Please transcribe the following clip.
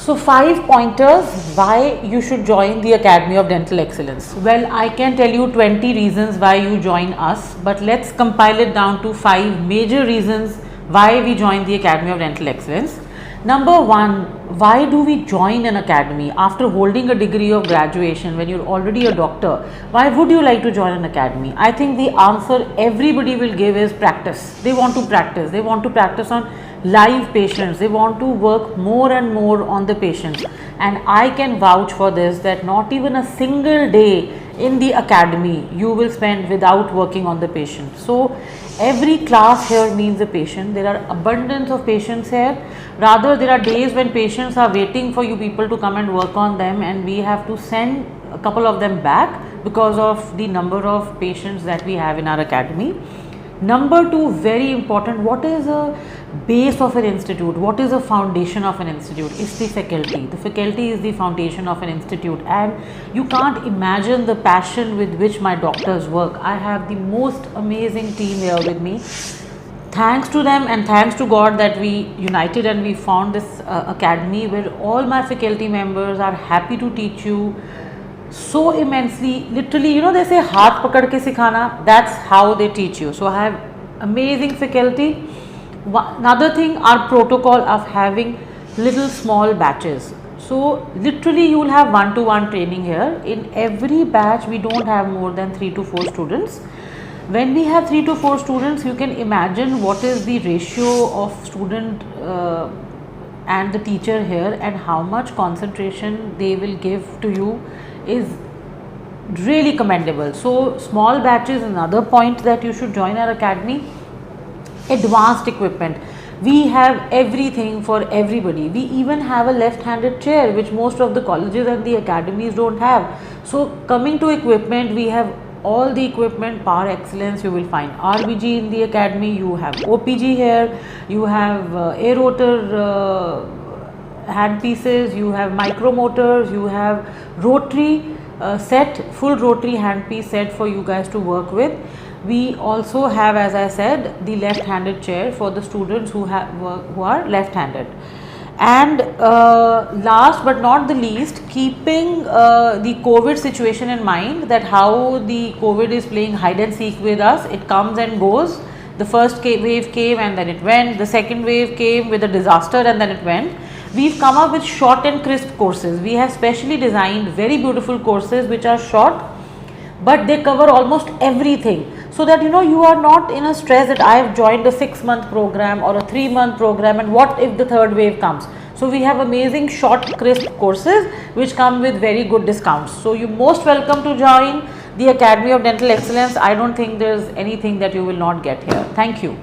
So 5 pointers why you should join the Academy of Dental Excellence. Well, I can tell you 20 reasons why you join us, but let's compile it down to 5 major reasons why we join the Academy of Dental Excellence. Number 1, why do we join an academy after holding a degree of graduation? When you're already a doctor, why would you like to join an academy? I think the answer everybody will give is practice. They want to practice. They want to practice on live patients. They want to work more and more on the patients, and I can vouch for this that not even a single day in the academy you will spend without working on the patient. So every class here means a patient. There are abundance of patients here. Rather, there are days when patients are waiting for you people to come and work on them, and we have to send a couple of them back because of the number of patients that we have in our academy. Number 2, very important, what is a base of an institute? What is a foundation of an institute? It's the faculty. The faculty is the foundation of an institute, and you can't imagine the passion with which my doctors work. I have the most amazing team here with me. Thanks to them and thanks to God that we united and we found this academy where all my faculty members are happy to teach you so immensely. Literally, you know, they say haath pakad ke sikhana, that's how they teach you. So I have amazing faculty. Another thing, our protocol of having little small batches. So literally you will have one-to-one training here. In every batch we don't have more than 3 to 4 students. When we have 3 to 4 students, you can imagine what is the ratio of student and the teacher here, and how much concentration they will give to you is really commendable. So small batches is another point that you should join our academy. Advanced equipment, we have everything for everybody. We even have a left-handed chair, which most of the colleges and the academies don't have. So coming to equipment, we have all the equipment par excellence. You will find RBG in the academy, you have OPG here, you have aerotor hand pieces, you have micromotors, you have rotary set, full rotary handpiece set for you guys to work with. We also have, as I said, the left-handed chair for the students who are left-handed. And last but not the least, keeping the COVID situation in mind, that how the COVID is playing hide and seek with us. It comes and goes. The first wave came and then it went. The second wave came with a disaster and then it went. We've come up with short and crisp courses. We have specially designed very beautiful courses which are short, but they cover almost everything, so that you know you are not in a stress that I have joined a 6-month program or a 3-month program and what if the third wave comes. So we have amazing short crisp courses which come with very good discounts. So you're most welcome to join the Academy of Dental Excellence. I don't think there's anything that you will not get here. Thank you.